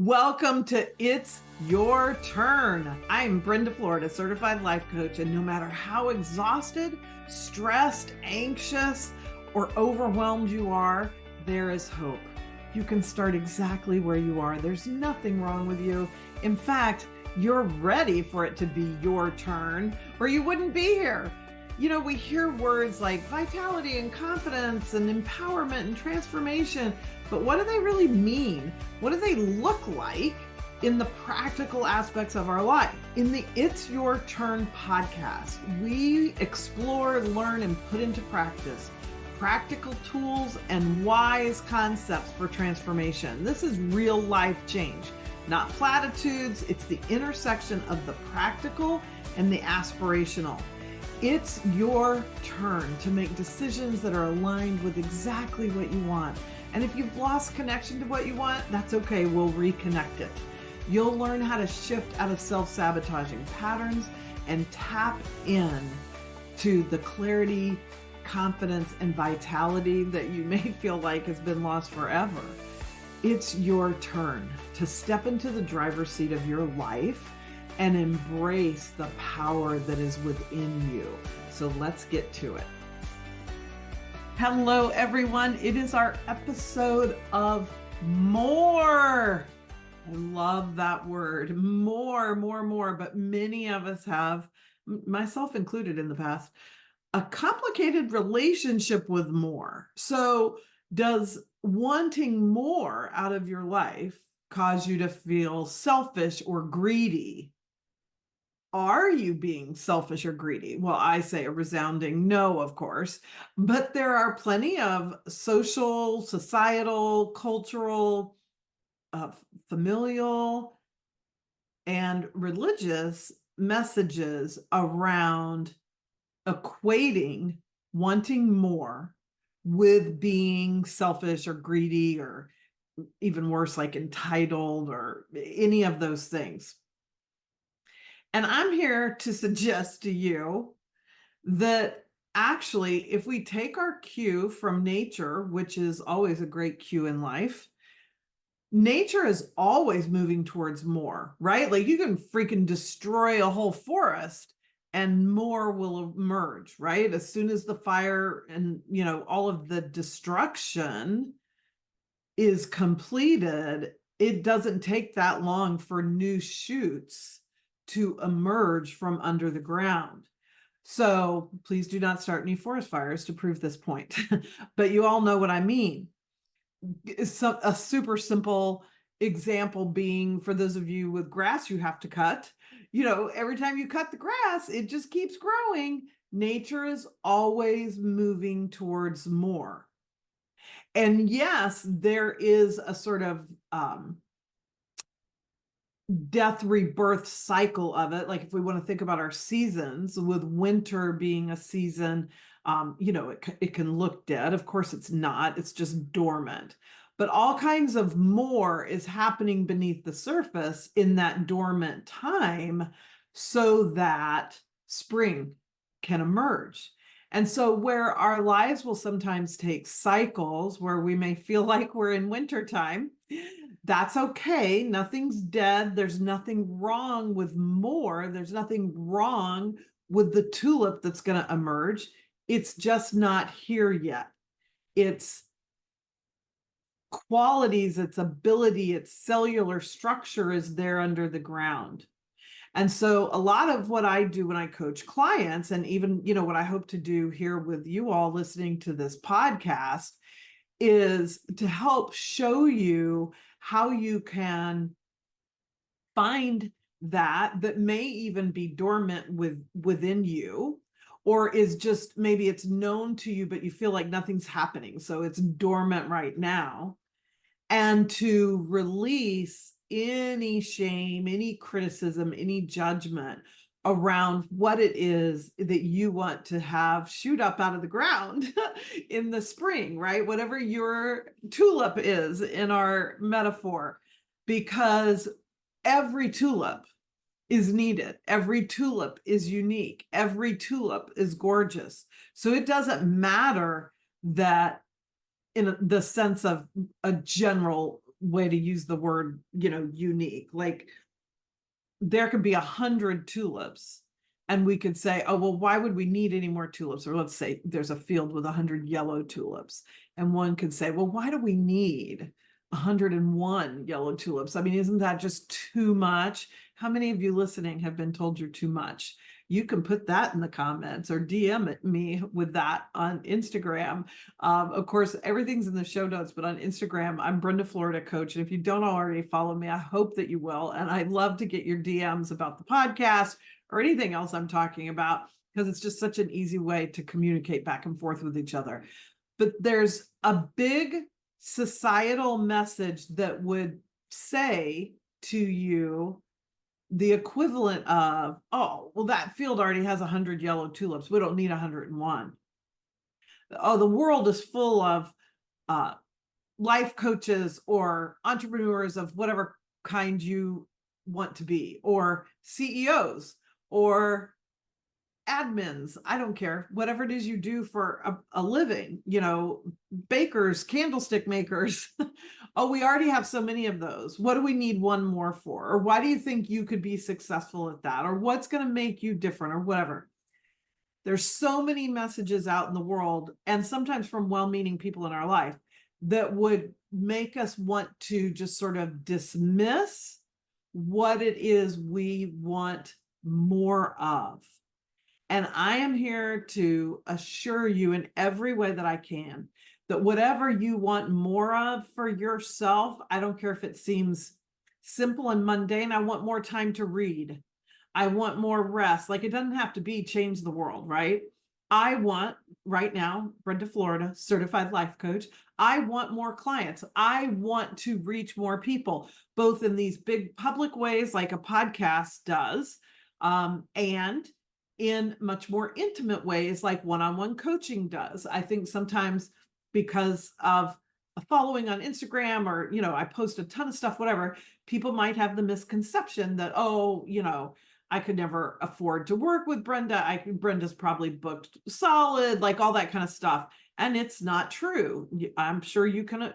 Welcome to It's Your Turn. I'm Brenda Florida, certified life coach, and no matter how exhausted, stressed, anxious, or overwhelmed you are, there is hope. You can start exactly where you are. There's nothing wrong with you. In fact, you're ready for it to be your turn, or you wouldn't be here. You know, we hear words like vitality and confidence and empowerment and transformation, but what do they really mean? What do they look like in the practical aspects of our life? In the It's Your Turn podcast, we explore, learn, and put into practice practical tools and wise concepts for transformation. This is real life change, not platitudes. It's the intersection of the practical and the aspirational. It's your turn to make decisions that are aligned with exactly what you want. And if you've lost connection to what you want, that's okay. We'll reconnect it. You'll learn how to shift out of self-sabotaging patterns and tap in to the clarity, confidence, and vitality that you may feel like has been lost forever. It's your turn to step into the driver's seat of your life and embrace the power that is within you. So let's get to it. Hello, everyone. It is our episode of more. I love that word, more. But many of us have, myself included in the past, a complicated relationship with more. So does wanting more out of your life cause you to feel selfish or greedy? Are you being selfish or greedy? Well, I say a resounding no, of course, but there are plenty of social, societal, cultural, familial, and religious messages around equating wanting more with being selfish or greedy, or even worse, like entitled, or any of those things. And I'm here to suggest to you that actually, if we take our cue from nature, which is always a great cue in life, nature is always moving towards more, right? Like you can freaking destroy a whole forest and more will emerge, right? As soon as the fire and, all of the destruction is completed, it doesn't take that long for new shoots to emerge from under the ground. So please do not start any forest fires to prove this point, but you all know what I mean. So a super simple example being, for those of you with grass you have to cut, every time you cut the grass, it just keeps growing. Nature is always moving towards more. And yes, there is a sort of death rebirth cycle of it. Like if we want to think about our seasons, with winter being a season, it can look dead. Of course it's not, it's just dormant. But all kinds of more is happening beneath the surface in that dormant time so that spring can emerge. And so where our lives will sometimes take cycles where we may feel like we're in wintertime, that's okay. Nothing's dead. There's nothing wrong with more. There's nothing wrong with the tulip that's going to emerge. It's just not here yet. Its qualities, its ability, its cellular structure is there under the ground. And so a lot of what I do when I coach clients, and even, what I hope to do here with you all listening to this podcast, is to help show you how you can find that may even be dormant within you, or is just, maybe it's known to you, but you feel like nothing's happening. So it's dormant right now. And to release any shame, any criticism, any judgment around what it is that you want to have shoot up out of the ground in the spring, right? Whatever your tulip is in our metaphor, because every tulip is needed. Every tulip is unique. Every tulip is gorgeous. So it doesn't matter that, in the sense of a general way to use the word, unique. Like there could be 100 tulips and we could say, oh, well, why would we need any more tulips? Or let's say there's a field with 100 yellow tulips. And one could say, well, why do we need 101 yellow tulips? I mean, isn't that just too much? How many of you listening have been told you're too much? You can put that in the comments or DM me with that on Instagram. Of course, everything's in the show notes, but on Instagram, I'm Brenda Florida Coach. And if you don't already follow me, I hope that you will. And I'd love to get your DMs about the podcast or anything else I'm talking about, because it's just such an easy way to communicate back and forth with each other. But there's a big societal message that would say to you the equivalent of, oh, well, that field already has 100 yellow tulips. We don't need 101. Oh, the world is full of life coaches or entrepreneurs of whatever kind you want to be, or CEOs or admins. I don't care, whatever it is you do for a living, bakers, candlestick makers. Oh, we already have so many of those. What do we need one more for? Or why do you think you could be successful at that? Or what's going to make you different, or whatever? There's so many messages out in the world, and sometimes from well-meaning people in our life, that would make us want to just sort of dismiss what it is we want more of. And I am here to assure you in every way that I can that whatever you want more of for yourself, I don't care if it seems simple and mundane. I want more time to read. I want more rest. Like, it doesn't have to be change the world, right? I want right now, Brenda Florida, certified life coach. I want more clients. I want to reach more people, both in these big public ways like a podcast does, and in much more intimate ways like one-on-one coaching does. I think sometimes because of a following on Instagram, or, I post a ton of stuff, whatever, people might have the misconception that, oh, I could never afford to work with Brenda. Brenda's probably booked solid, like all that kind of stuff. And it's not true. I'm sure you can,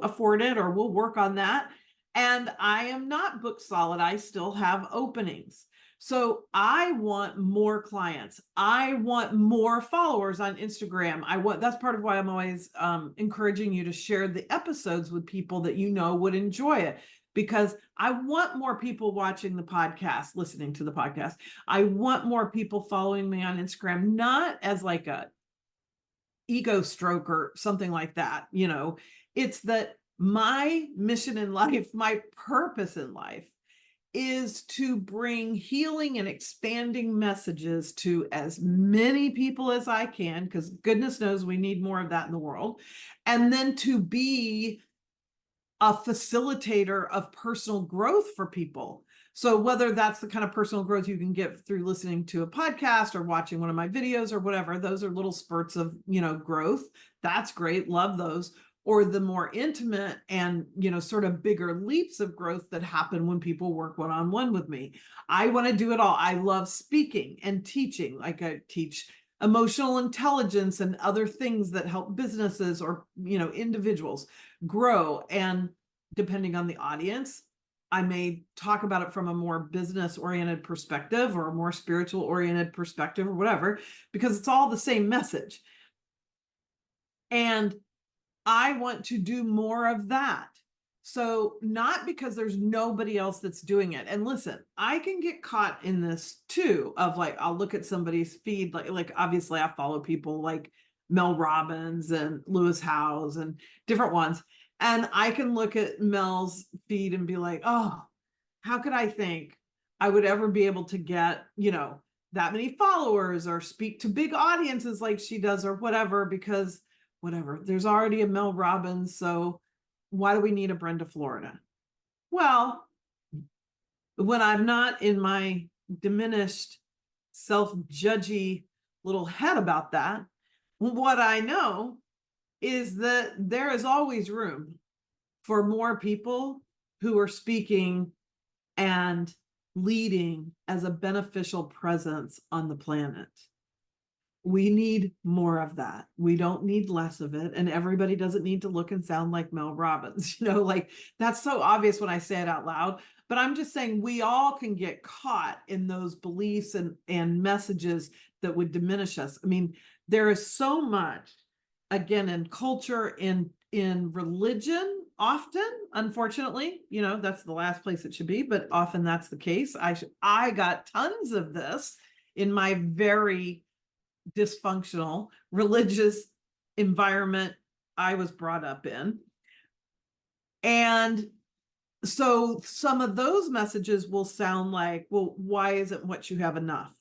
afford it, or we'll work on that. And I am not booked solid. I still have openings. So I want more clients. I want more followers on Instagram. That's part of why I'm always encouraging you to share the episodes with people that would enjoy it, because I want more people watching the podcast, listening to the podcast. I want more people following me on Instagram, not as like a ego stroke or something like that. It's that my mission in life, my purpose in life, is to bring healing and expanding messages to as many people as I can, because goodness knows we need more of that in the world. And then to be a facilitator of personal growth for people. So whether that's the kind of personal growth you can get through listening to a podcast or watching one of my videos or whatever, those are little spurts of, growth. That's great. Love those. Or the more intimate and, sort of bigger leaps of growth that happen when people work one-on-one with me. I want to do it all. I love speaking and teaching. Like, I teach emotional intelligence and other things that help businesses or, individuals grow. And depending on the audience, I may talk about it from a more business-oriented perspective or a more spiritual-oriented perspective or whatever, because it's all the same message. And I want to do more of that. So not because there's nobody else that's doing it. And listen, I can get caught in this too, of like, I'll look at somebody's feed, like obviously I follow people like Mel Robbins and Lewis Howes and different ones. And I can look at Mel's feed and be like, oh, how could I think I would ever be able to get, that many followers or speak to big audiences like she does or whatever, because whatever, there's already a Mel Robbins. So why do we need a Brenda Florida? Well, when I'm not in my diminished, self-judgy little head about that, what I know is that there is always room for more people who are speaking and leading as a beneficial presence on the planet. We need more of that. We don't need less of it. And everybody doesn't need to look and sound like Mel Robbins. Like that's so obvious when I say it out loud. But I'm just saying we all can get caught in those beliefs and messages that would diminish us. I mean, there is so much, again, in culture, in religion, often, unfortunately, that's the last place it should be, but often that's the case. I got tons of this in my very dysfunctional religious environment I was brought up in. And so some of those messages will sound like, well, why isn't what you have enough?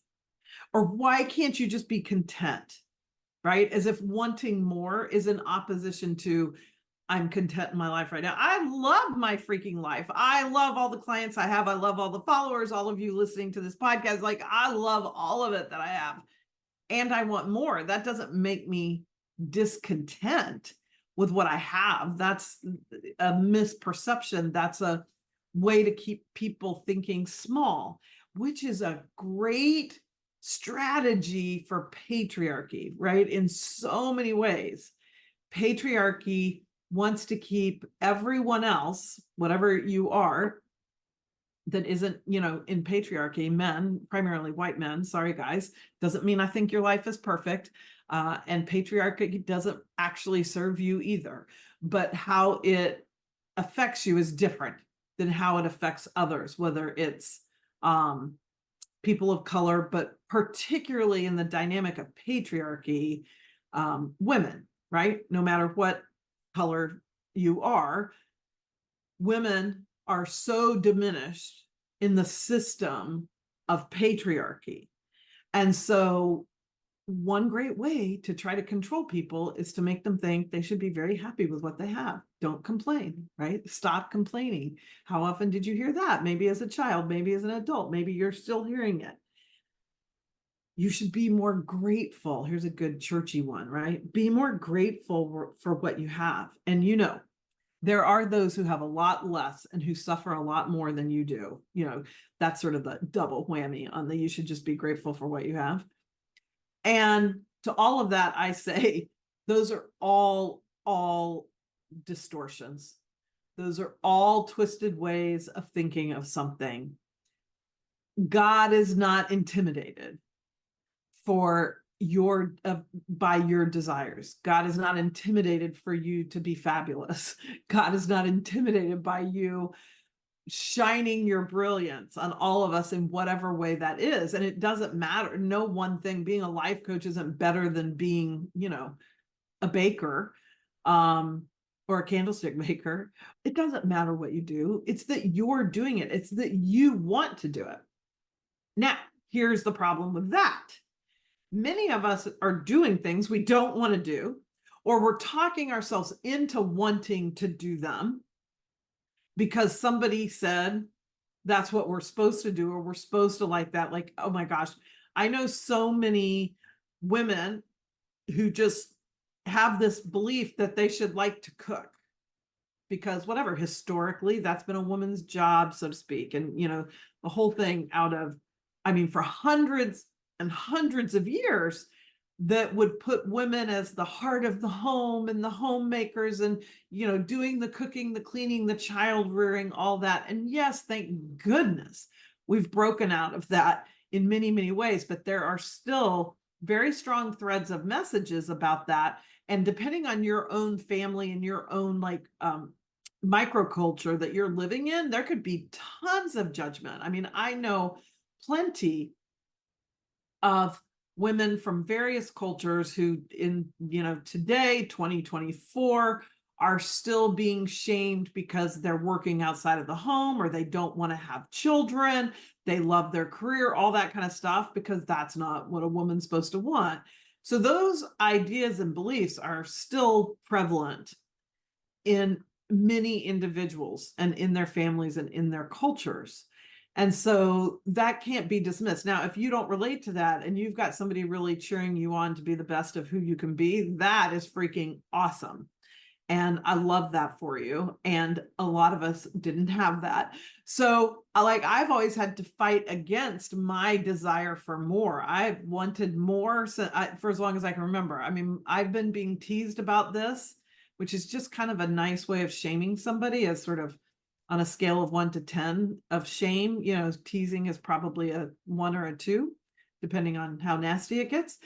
Or why can't you just be content? Right? As if wanting more is in opposition to I'm content in my life right now. I love my freaking life. I love all the clients I have. I love all the followers, all of you listening to this podcast. Like I love all of it that I have. And I want more. That doesn't make me discontent with what I have. That's a misperception. That's a way to keep people thinking small, which is a great strategy for patriarchy, right? In so many ways, patriarchy wants to keep everyone else, whatever you are, that isn't, in patriarchy, men, primarily white men, sorry guys, doesn't mean I think your life is perfect. And patriarchy doesn't actually serve you either. But how it affects you is different than how it affects others, whether it's people of color, but particularly in the dynamic of patriarchy, women, right? No matter what color you are, women are so diminished in the system of patriarchy. And so one great way to try to control people is to make them think they should be very happy with what they have. Don't complain, right? Stop complaining. How often did you hear that? Maybe as a child, maybe as an adult, maybe you're still hearing it. You should be more grateful. Here's a good churchy one, right? Be more grateful for what you have. And there are those who have a lot less and who suffer a lot more than you do. That's sort of the double whammy on the you should just be grateful for what you have. And to all of that, I say, those are all distortions. Those are all twisted ways of thinking of something. God is not intimidated by your desires. God is not intimidated for you to be fabulous. God is not intimidated by you shining your brilliance on all of us in whatever way that is. And it doesn't matter. No one thing, being a life coach isn't better than being, a baker, or a candlestick maker. It doesn't matter what you do. It's that you're doing it. It's that you want to do it. Now, here's the problem with that. Many of us are doing things we don't want to do, or we're talking ourselves into wanting to do them because somebody said that's what we're supposed to do, or we're supposed to like that. Like, oh my gosh, I know so many women who just have this belief that they should like to cook because whatever, historically, that's been a woman's job, so to speak. And, the whole thing for hundreds and hundreds of years that would put women as the heart of the home and the homemakers and, doing the cooking, the cleaning, the child rearing, all that. And yes, thank goodness we've broken out of that in many, many ways, but there are still very strong threads of messages about that. And depending on your own family and your own microculture that you're living in, there could be tons of judgment. I mean, I know plenty of women from various cultures who today, 2024, are still being shamed because they're working outside of the home or they don't want to have children. They love their career, all that kind of stuff, because that's not what a woman's supposed to want. So those ideas and beliefs are still prevalent in many individuals and in their families and in their cultures. And so that can't be dismissed. Now, if you don't relate to that and you've got somebody really cheering you on to be the best of who you can be, that is freaking awesome. And I love that for you. And a lot of us didn't have that. So, like, I've always had to fight against my desire for more. I've wanted more for as long as I can remember. I mean, I've been being teased about this, which is just kind of a nice way of shaming somebody, as sort of on a scale of 1 to 10 of shame. You know, teasing is probably a 1 or a 2, depending on how nasty it gets.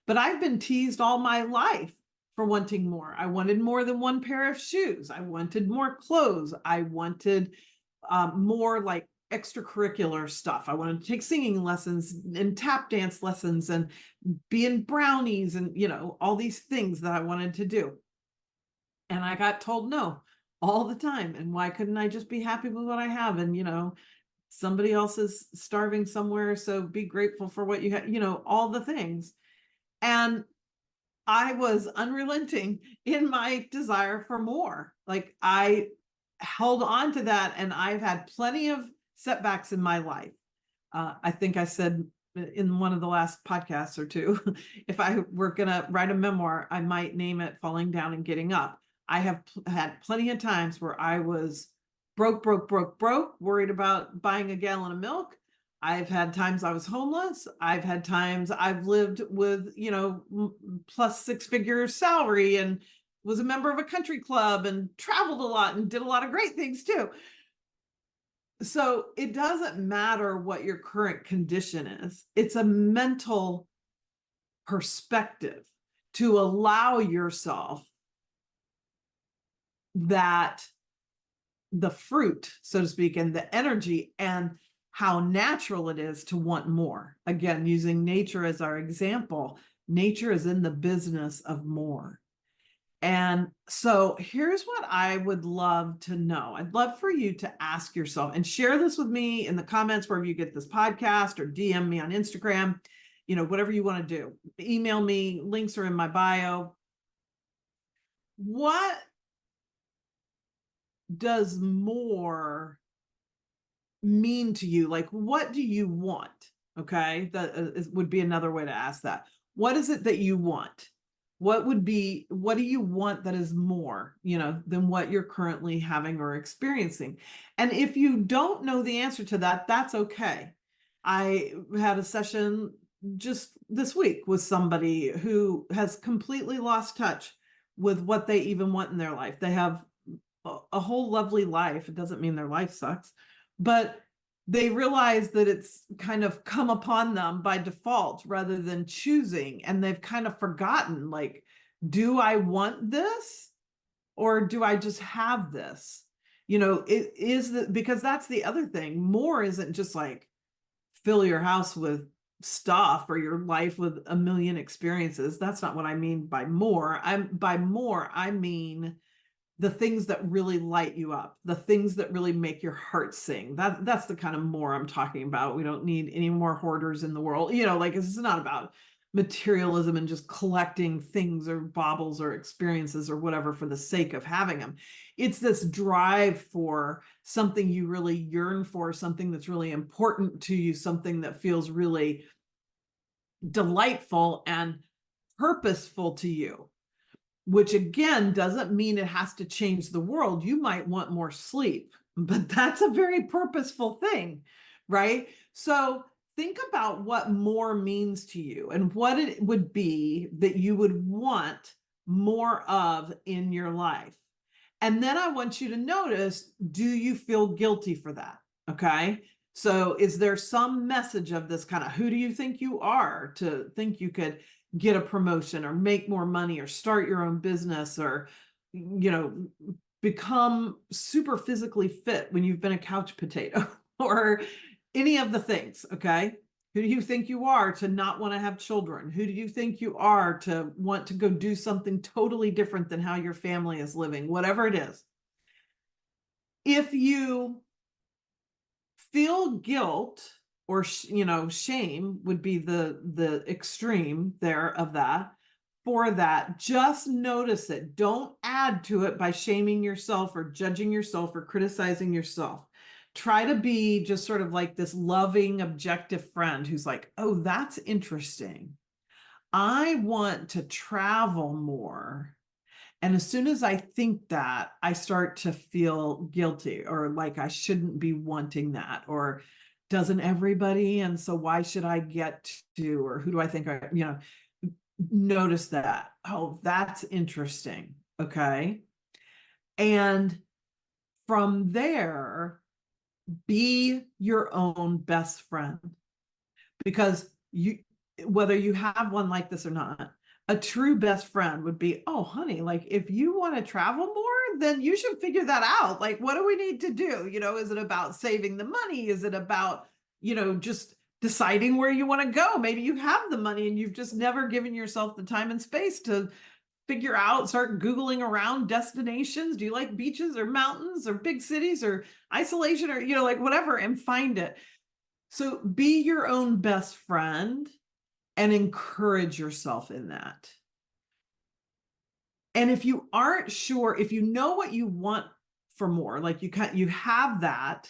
But I've been teased all my life for wanting more. I wanted more than one pair of shoes. I wanted more clothes. I wanted more like extracurricular stuff. I wanted to take singing lessons and tap dance lessons and be in brownies and, you know, all these things that I wanted to do. And I got told no all the time. And why couldn't I just be happy with what I have? And, you know, somebody else is starving somewhere, so be grateful for what you have, you know, all the things. And I was unrelenting in my desire for more. Like, I held on to that, and I've had plenty of setbacks in my life. I think I said in one of the last podcasts or two, if I were going to write a memoir, I might name it Falling Down and Getting Up. I have had plenty of times where I was broke, worried about buying a gallon of milk. I've had times I was homeless. I've had times I've lived with, you know, plus 6-figure salary and was a member of a country club and traveled a lot and did a lot of great things too. So it doesn't matter what your current condition is. It's a mental perspective to allow yourself that the fruit, so to speak, and the energy and how natural it is to want more. Again, using nature as our example, nature is in the business of more. And so here's what I would love to know. I'd love for you to ask yourself, and share this with me in the comments wherever you get this podcast, or DM me on Instagram, you know, whatever you want to do. Email me, links are in my bio. What does more mean to you? Like, what do you want? Okay, that would be another way to ask that. What is it that you want? What do you want that is more, you know, than what you're currently having or experiencing? And if you don't know the answer to that, that's okay. I had a session just this week with somebody who has completely lost touch with what they even want in their life. They have a whole lovely life. It doesn't mean their life sucks, but they realize that it's kind of come upon them by default rather than choosing. And they've kind of forgotten, like, do I want this, or do I just have this? You know, it is that, because that's the other thing. More isn't just like fill your house with stuff or your life with a million experiences. That's not what I mean by more. I mean the things that really light you up, the things that really make your heart sing. That's the kind of more I'm talking about. We don't need any more hoarders in the world. You know, like, this is not about materialism and just collecting things or baubles or experiences or whatever for the sake of having them. It's this drive for something you really yearn for, something that's really important to you, something that feels really delightful and purposeful to you. Which again doesn't mean it has to change the world. You might want more sleep, but that's a very purposeful thing, right? So think about what more means to you and what it would be that you would want more of in your life. And then I want you to notice, do you feel guilty for that? Okay. So is there some message of this kind of, who do you think you are to think you could get a promotion or make more money or start your own business, or, you know, become super physically fit when you've been a couch potato or any of the things? Okay. Who do you think you are to not want to have children? Who do you think you are to want to go do something totally different than how your family is living? Whatever it is. If you feel guilt, or you know, shame would be the extreme there of that, for that, just notice it. Don't add to it by shaming yourself or judging yourself or criticizing yourself. Try to be just sort of like this loving, objective friend who's like, oh, that's interesting. I want to travel more. And as soon as I think that, I start to feel guilty or like I shouldn't be wanting that, or doesn't everybody? And so why should I get to, or who do I think notice that? Oh, that's interesting. Okay. And from there, be your own best friend, because whether you have one like this or not, a true best friend would be, oh, honey, like if you want to travel more, then you should figure that out. Like, what do we need to do? Is it about saving the money? Is it about, just deciding where you want to go? Maybe you have the money and you've just never given yourself the time and space to figure out, start Googling around destinations. Do you like beaches or mountains or big cities or isolation or, like whatever, and find it. So be your own best friend and encourage yourself in that. And if you aren't sure, if you know what you want for more, like you have that.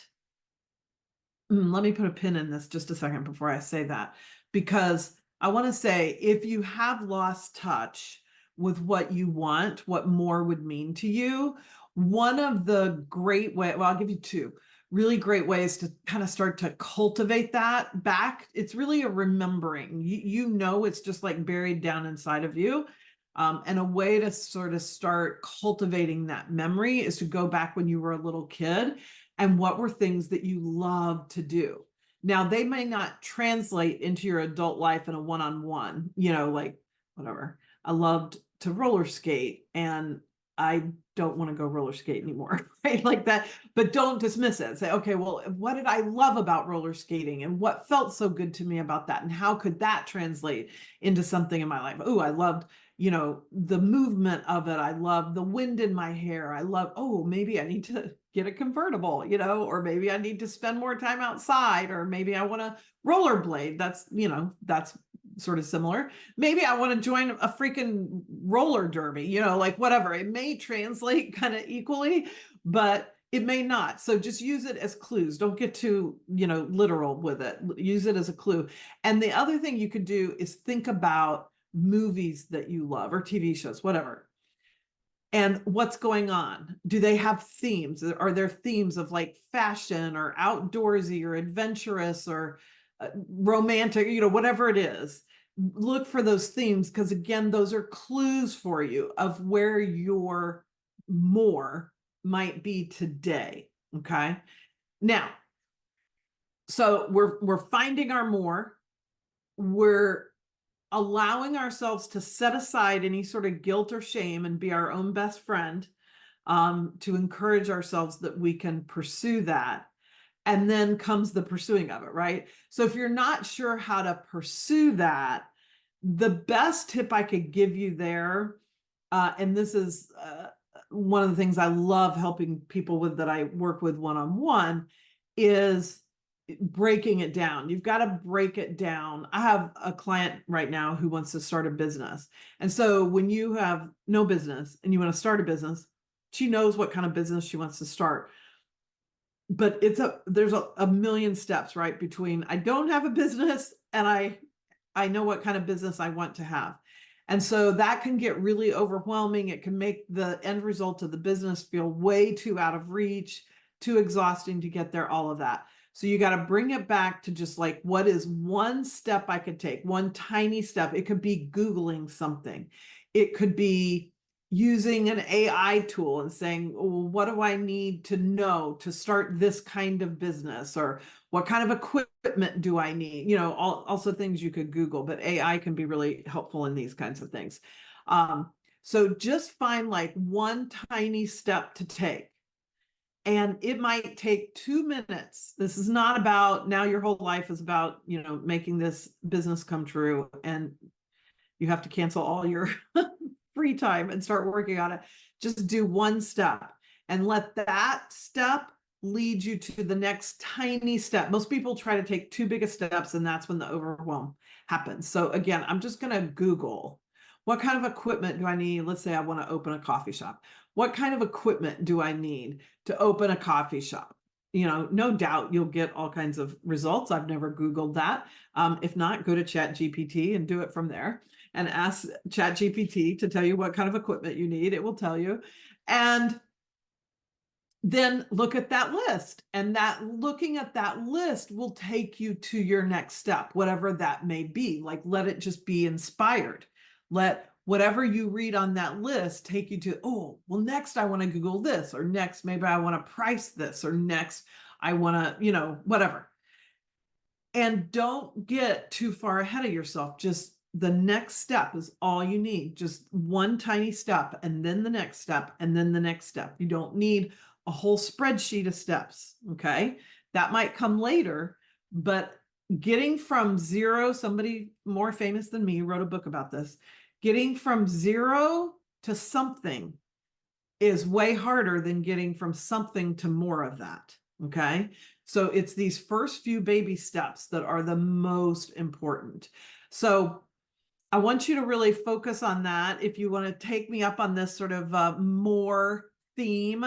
Let me put a pin in this just a second before I say that, because I want to say, if you have lost touch with what you want, what more would mean to you, one of the great ways, well, I'll give you two really great ways to kind of start to cultivate that back. It's really a remembering. It's just like buried down inside of you. And a way to sort of start cultivating that memory is to go back when you were a little kid and what were things that you loved to do. Now, they may not translate into your adult life in a one-on-one, like whatever. I loved to roller skate and I don't want to go roller skate anymore, right? Like that, but don't dismiss it. Say, okay, well, what did I love about roller skating and what felt so good to me about that? And how could that translate into something in my life? Oh, I loved, the movement of it. I love the wind in my hair. I love, oh, maybe I need to get a convertible, or maybe I need to spend more time outside, or maybe I want to rollerblade. That's sort of similar. Maybe I want to join a freaking roller derby, like whatever. It may translate kind of equally, but it may not. So just use it as clues. Don't get too, literal with it. Use it as a clue. And the other thing you could do is think about movies that you love or TV shows, whatever. And what's going on? Do they have themes? Are there themes of like fashion or outdoorsy or adventurous or romantic, whatever it is? Look for those themes, because again, those are clues for you of where your more might be today. Okay. Now, so we're finding our more. We're allowing ourselves to set aside any sort of guilt or shame and be our own best friend, to encourage ourselves that we can pursue that. And then comes the pursuing of it, right? So if you're not sure how to pursue that, the best tip I could give you there, and this is one of the things I love helping people with that I work with one-on-one, is breaking it down. You've got to break it down. I have a client right now who wants to start a business. And so when you have no business and you want to start a business, she knows what kind of business she wants to start. But there's a million steps, right? Between I don't have a business and I know what kind of business I want to have. And so that can get really overwhelming. It can make the end result of the business feel way too out of reach, too exhausting to get there, all of that. So you got to bring it back to just like, what is one step I could take? One tiny step. It could be Googling something. It could be using an AI tool and saying, well, what do I need to know to start this kind of business? Or what kind of equipment do I need? Also things you could Google, but AI can be really helpful in these kinds of things. So just find like one tiny step to take. And it might take 2 minutes. This is not about now your whole life is about, making this business come true. And you have to cancel all your free time and start working on it. Just do one step and let that step lead you to the next tiny step. Most people try to take too big of steps, and that's when the overwhelm happens. So again, I'm just going to Google, what kind of equipment do I need? Let's say I want to open a coffee shop. What kind of equipment do I need to open a coffee shop? No doubt you'll get all kinds of results. I've never Googled that. If not, go to ChatGPT and do it from there. and ask ChatGPT to tell you what kind of equipment you need. It will tell you. And then look at that list, and that looking at that list will take you to your next step, whatever that may be. Like, let it just be inspired. Let whatever you read on that list take you to, oh, well, next I want to Google this, or next maybe I want to price this, or next I want to, whatever. And don't get too far ahead of yourself. Just the next step is all you need. Just one tiny step, and then the next step, and then the next step. You don't need a whole spreadsheet of steps. Okay. That might come later, but getting from zero, somebody more famous than me wrote a book about this. Getting from zero to something is way harder than getting from something to more of that. Okay. So it's these first few baby steps that are the most important. So I want you to really focus on that. If you want to take me up on this sort of more theme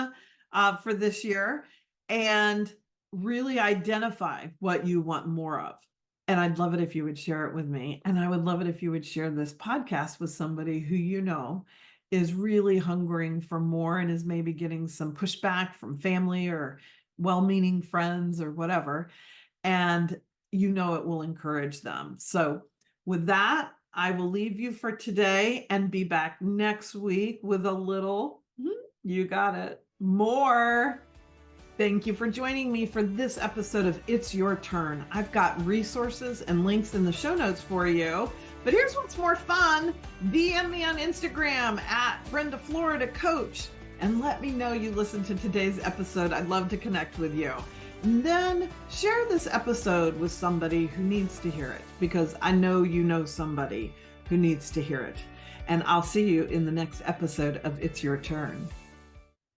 for this year, and really identify what you want more of. And I'd love it if you would share it with me. And I would love it if you would share this podcast with somebody who is really hungering for more and is maybe getting some pushback from family or well-meaning friends or whatever. And it will encourage them. So with that, I will leave you for today and be back next week with a little, you got it, more. Thank you for joining me for this episode of It's Your Turn. I've got resources and links in the show notes for you. But here's what's more fun. DM me on Instagram at Brenda Florida Coach and let me know you listened to today's episode. I'd love to connect with you. And then share this episode with somebody who needs to hear it, because I know you know somebody who needs to hear it. And I'll see you in the next episode of It's Your Turn.